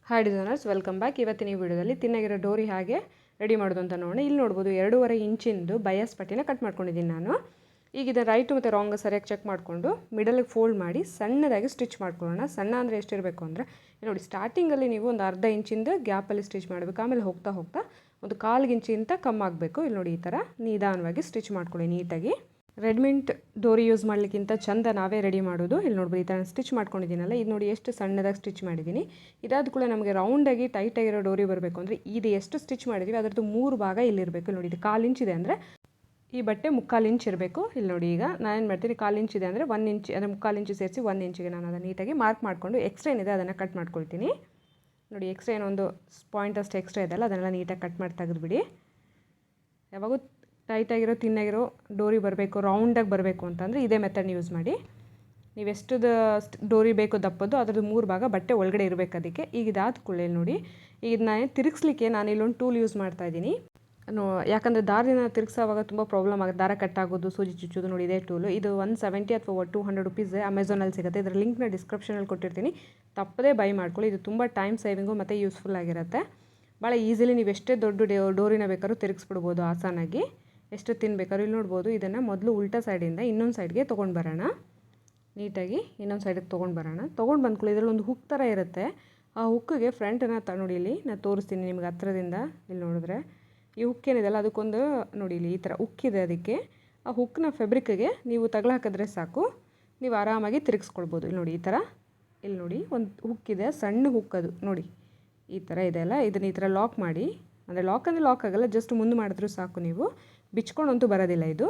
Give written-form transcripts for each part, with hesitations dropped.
Hi designers, welcome back. ಇವತ್ತಿನ ಈ ವಿಡಿಯೋದಲ್ಲಿ ತಿನ್ನಾಗಿರೋ ಡೋರಿ ಹಾಗೆ ರೆಡಿ ಮಾಡೋದು ಅಂತ ನೋಡೋಣ. ಇಲ್ಲಿ ನೋಡ್ಬೋದು 2.5 ಇಂಚಿಂದು ಬಯಾಸ್ ಪಟ್ಟಿನ ಕಟ್ ಮಾಡ್ಕೊಂಡಿದ್ದೀನಿ ನಾನು. ಈಗ ಇದನ್ನು ರೈಟು ಮತ್ತು ರಾಂಗ್ ಸರಿಯಾಗಿ ಚೆಕ್ ಮಾಡಿಕೊಂಡು ಮಿಡಲಿಗೆ ಫೋಲ್ಡ್ ಮಾಡಿ ಸಣ್ಣದಾಗಿ ಸ್ಟಿಚ್ ಮಾಡ್ಕೊಳ್ಳೋಣ. ಸಣ್ಣ ಅಂದರೆ ಎಷ್ಟಿರಬೇಕು ಅಂದರೆ ನೋಡಿ, ಸ್ಟಾರ್ಟಿಂಗಲ್ಲಿ ನೀವು ಒಂದು ಅರ್ಧ ಇಂಚಿಂದ ಗ್ಯಾಪಲ್ಲಿ ಸ್ಟಿಚ್ ಮಾಡಬೇಕು. ಆಮೇಲೆ ಹೋಗ್ತಾ ಹೋಗ್ತಾ ಒಂದು 1/4 ಇಂಚಿಂತ ಕಮ್ಮಿ ಆಗಬೇಕು. ಇಲ್ಲಿ ನೋಡಿ, ಈ ಥರ ನಿಧಾನವಾಗಿ ಸ್ಟಿಚ್ ಮಾಡ್ಕೊಳ್ಳಿ ನೀಟಾಗಿ. ರೆಡಿಮೇಡ್ ಡೋರಿ ಯೂಸ್ ಮಾಡಲಿಕ್ಕಿಂತ ಚಂದ ನಾವೇ ರೆಡಿ ಮಾಡೋದು. ಇಲ್ಲಿ ನೋಡ್ಬೋದು, ಈ ಥರ ಸ್ಟಿಚ್ ಮಾಡ್ಕೊಂಡಿದ್ದೀನಲ್ಲ, ಇದು ನೋಡಿ ಎಷ್ಟು ಸಣ್ಣದಾಗಿ ಸ್ಟಿಚ್ ಮಾಡಿದ್ದೀನಿ. ಇದಾದ ಕೂಡ ನಮಗೆ ರೌಂಡಾಗಿ ಟೈಟಾಗಿರೋ ಡೋರಿ ಬರಬೇಕು ಅಂದರೆ ಇದು ಎಷ್ಟು ಸ್ಟಿಚ್ ಮಾಡಿದ್ದೀವಿ ಅದರದ್ದು 3 ಭಾಗ ಇಲ್ಲಿರಬೇಕು. ಇಲ್ಲಿ ನೋಡಿ, ಇದು 1/4 ಇಂಚ್ ಇದೆ ಅಂದರೆ ಈ ಬಟ್ಟೆ 3/4 ಇಂಚ್ ಇರಬೇಕು. ಇಲ್ಲಿ ನೋಡಿ, ಈಗ ನಾನೇನು ಮಾಡ್ತೀನಿ, 1/4 ಇಂಚ್ ಇದೆ ಅಂದರೆ 1 ಇಂಚ್ ಅಂದರೆ 3/4 ಇಂಚು ಸೇರಿಸಿ 1 ಇಂಚಿಗೆ ನಾನು ಅದನ್ನು ನೀಟಾಗಿ ಮಾರ್ಕ್ ಮಾಡಿಕೊಂಡು ಎಕ್ಸ್ಟ್ರಾ ಏನಿದೆ ಅದನ್ನು ಕಟ್ ಮಾಡ್ಕೊಳ್ತೀನಿ. ನೋಡಿ, ಎಕ್ಸ್ಟ್ರಾ ಏನೊಂದು ಪಾಯಿಂಟ್ ಅಷ್ಟು ಎಕ್ಸ್ಟ್ರಾ ಇದೆಲ್ಲ ಅದನ್ನೆಲ್ಲ ನೀಟಾಗಿ ಕಟ್ ಮಾಡಿ ತೆಗೆದುಬಿಡಿ. ಯಾವಾಗೂ ಟೈಟಾಗಿರೋ ತಿನ್ನಾಗಿರೋ ಡೋರಿ ಬರಬೇಕು, ರೌಂಡಾಗಿ ಬರಬೇಕು ಅಂತಂದರೆ ಇದೇ ಮೆಥಡ್ನ ಯೂಸ್ ಮಾಡಿ. ನೀವು ಎಷ್ಟು ಡೋರಿ ಬೇಕು ದಪ್ಪದ್ದು ಅದರದ್ದು 3 ಭಾಗ ಬಟ್ಟೆ ಒಳಗಡೆ ಇರಬೇಕು ಅದಕ್ಕೆ. ಈಗ ಇದಾದ ಕೂಡಲೇ ನೋಡಿ, ಈಗ ಇದನ್ನ ತಿರುಗಿಸ್ಲಿಕ್ಕೆ ನಾನು ಇಲ್ಲೊಂದು ಟೂಲ್ ಯೂಸ್ ಮಾಡ್ತಾಯಿದ್ದೀನಿ. ಯಾಕಂದರೆ ದಾರಿನ ತಿರುಗಿಸೋವಾಗ ತುಂಬ ಪ್ರಾಬ್ಲಮ್ ಆಗುತ್ತೆ, ದಾರ ಕಟ್ಟಾಗೋದು, ಸೂಜಿ ಚುಚ್ಚೋದು. ನೋಡಿ, ಇದೇ ಟೂಲು. ಇದು 170 ಅಥವಾ 200 ರುಪೀಸ್ ಅಮೆಝಾನಲ್ಲಿ ಸಿಗುತ್ತೆ. ಇದರ ಲಿಂಕ್ನ ಡಿಸ್ಕ್ರಿಪ್ಷನಲ್ಲಿ ಕೊಟ್ಟಿರ್ತೀನಿ, ತಪ್ಪದೇ ಬೈ ಮಾಡ್ಕೊಳ್ಳಿ. ಇದು ತುಂಬ ಟೈಮ್ ಸೇವಿಂಗು ಮತ್ತು ಯೂಸ್ಫುಲ್ ಆಗಿರುತ್ತೆ. ಭಾಳ ಈಸಿಲಿ ನೀವು ಎಷ್ಟೇ ದೊಡ್ಡ ಡೋರಿನ ಬೇಕಾದ್ರೂ ತಿರುಗಿಸ್ಬಿಡ್ಬೋದು ಆಸಾನಾಗಿ, ಎಷ್ಟು ತಿನ್ಬೇಕಾದ್ರೂ. ಇಲ್ಲಿ ನೋಡ್ಬೋದು, ಇದನ್ನು ಮೊದಲು ಉಲ್ಟಾ ಸೈಡಿಂದ ಇನ್ನೊಂದು ಸೈಡ್ಗೆ ತೊಗೊಂಡು ಬರೋಣ. ನೀಟಾಗಿ ಇನ್ನೊಂದು ಸೈಡಿಗೆ ತೊಗೊಂಡು ಬರೋಣ. ತೊಗೊಂಡು ಬಂದ್ಕೊಳ್ಳಿ, ಇದರಲ್ಲಿ ಒಂದು ಹುಕ್ ಥರ ಇರುತ್ತೆ. ಆ ಹುಕ್ಕಿಗೆ ಫ್ರಂಟನ್ನು ನೋಡಿ, ಇಲ್ಲಿ ನಾನು ತೋರಿಸ್ತೀನಿ ನಿಮ್ಗೆ ಹತ್ರದಿಂದ. ಇಲ್ಲಿ ನೋಡಿದ್ರೆ ಈ ಹುಕ್ ಏನಿದೆಲ್ಲ ಅದಕ್ಕೊಂದು ನೋಡಿ, ಇಲ್ಲಿ ಈ ಥರ ಹುಕ್ಕಿದೆ. ಅದಕ್ಕೆ ಆ ಹುಕ್ನ ಫೆಬ್ರಿಕ್ಗೆ ನೀವು ತಗಲಾಕಿದ್ರೆ ಸಾಕು, ನೀವು ಆರಾಮಾಗಿ ತಿರುಗಿಸ್ಕೊಳ್ಬೋದು. ಇಲ್ಲಿ ನೋಡಿ, ಈ ಥರ ಇಲ್ಲಿ ನೋಡಿ ಒಂದು ಹುಕ್ಕಿದೆ, ಸಣ್ಣ ಹುಕ್. ಅದು ನೋಡಿ ಈ ಥರ ಇದೆ ಅಲ್ಲ, ಇದನ್ನು ಈ ಥರ ಲಾಕ್ ಮಾಡಿ. ಅಂದರೆ ಲಾಕ್ ಅಂದರೆ ಲಾಕ್ ಆಗೋಲ್ಲ, ಜಸ್ಟ್ ಮುಂದೆ ಮಾಡಿದ್ರೂ ಸಾಕು. ನೀವು ಬಿಚ್ಕೊಂಡಂತೂ ಬರೋದಿಲ್ಲ ಇದು.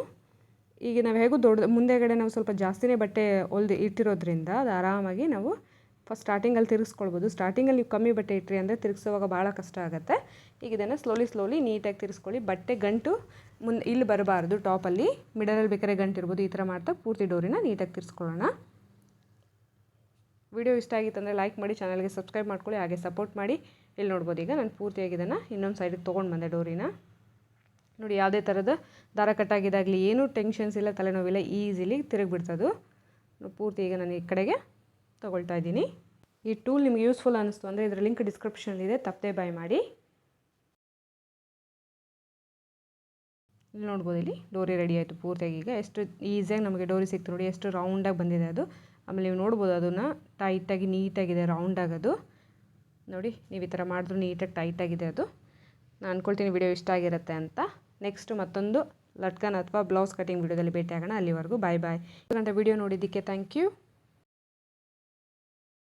ಈಗ ನಾವು ಹೇಗೂ ಮುಂದೆಗಡೆ ನಾವು ಸ್ವಲ್ಪ ಜಾಸ್ತಿನೇ ಬಟ್ಟೆ ಹೊಲ್ದು ಇಟ್ಟಿರೋದ್ರಿಂದ ಅದು ಆರಾಮಾಗಿ ನಾವು ಫಸ್ಟ್ ಸ್ಟಾರ್ಟಿಂಗಲ್ಲಿ ತಿರುಗಿಸ್ಕೊಳ್ಬೋದು. ಸ್ಟಾರ್ಟಿಂಗಲ್ಲಿ ನೀವು ಕಮ್ಮಿ ಬಟ್ಟೆ ಇಟ್ಟರೆ ಅಂದರೆ ತಿರುಗಿಸೋವಾಗ ಭಾಳ ಕಷ್ಟ ಆಗುತ್ತೆ. ಈಗ ಇದನ್ನು ಸ್ಲೋಲಿ ನೀಟಾಗಿ ತಿರುಗಿಸ್ಕೊಳ್ಳಿ. ಬಟ್ಟೆ ಗಂಟು ಇಲ್ಲಿ ಬರಬಾರ್ದು, ಟಾಪಲ್ಲಿ ಮಿಡಲಲ್ಲಿ ಬೇಕಾದ್ರೆ ಗಂಟು ಇರ್ಬೋದು. ಈ ಥರ ಮಾಡ್ತಾ ಪೂರ್ತಿ ಡೋರಿನ ನೀಟಾಗಿ ತಿರ್ಸ್ಕೊಳ್ಳೋಣ. ವಿಡಿಯೋ ಇಷ್ಟ ಆಗಿತ್ತಂದರೆ ಲೈಕ್ ಮಾಡಿ, ಚಾನಲ್ಗೆ ಸಬ್ಸ್ಕ್ರೈಬ್ ಮಾಡ್ಕೊಳ್ಳಿ, ಹಾಗೆ ಸಪೋರ್ಟ್ ಮಾಡಿ. ಇಲ್ಲಿ ನೋಡ್ಬೋದು, ಈಗ ನಾನು ಪೂರ್ತಿಯಾಗಿ ಇದನ್ನು ಇನ್ನೊಂದು ಸೈಡಿಗೆ ತೊಗೊಂಡು ಬಂದೆ ಡೋರಿನ. ನೋಡಿ, ಯಾವುದೇ ಥರದ ದಾರ ಕಟ್ಟಾಗಿದ್ದಾಗಲಿ ಏನೂ ಟೆನ್ಷನ್ಸ್ ಇಲ್ಲ, ತಲೆನೋವಿಲ್ಲ, ಈಸಿಲಿ ತಿರುಗಿಬಿಡ್ತದು. ಪೂರ್ತಿ ಈಗ ನಾನು ಈ ಕಡೆಗೆ ತೊಗೊಳ್ತಾ ಇದ್ದೀನಿ. ಈ ಟೂಲ್ ನಿಮ್ಗೆ ಯೂಸ್ಫುಲ್ ಅನ್ನಿಸ್ತು ಅಂದರೆ ಇದರ ಲಿಂಕ್ ಡಿಸ್ಕ್ರಿಪ್ಷನಲ್ಲಿದೆ, ತಪ್ಪದೇ ಬೈ ಮಾಡಿ. ಇಲ್ಲಿ ನೋಡ್ಬೋದು, ಇಲ್ಲಿ ಡೋರಿ ರೆಡಿ ಆಯಿತು ಪೂರ್ತಿಯಾಗಿ. ಈಗ ಎಷ್ಟು ಈಸಿಯಾಗಿ ನಮಗೆ ಡೋರಿ ಸಿಕ್ತು ನೋಡಿ, ಎಷ್ಟು ರೌಂಡಾಗಿ ಬಂದಿದೆ ಅದು. ಆಮೇಲೆ ನೀವು ನೋಡ್ಬೋದು, ಅದನ್ನು ಟೈಟಾಗಿ ನೀಟಾಗಿದೆ ರೌಂಡಾಗೋದು. ನೋಡಿ, ನೀವು ಈ ಥರ ಮಾಡಿದ್ರು ನೀಟಾಗಿ ಟೈಟಾಗಿದೆ ಅದು. ನಾನು ಅಂದ್ಕೊಳ್ತೀನಿ ವಿಡಿಯೋ ಇಷ್ಟ ಆಗಿರುತ್ತೆ ಅಂತ. ನೆಕ್ಸ್ಟ್ ಮತ್ತೊಂದು ಲಟ್ಕನ್ ಅಥವಾ ಬ್ಲೌಸ್ ಕಟಿಂಗ್ ವಿಡಿಯೋದಲ್ಲಿ ಭೇಟಿ ಆಗೋಣ. ಅಲ್ಲಿವರೆಗೂ ಬಾಯ್ ಬಾಯ್. ವಿಡಿಯೋ ನೋಡಿದ್ದಕ್ಕೆ ಥ್ಯಾಂಕ್ ಯು.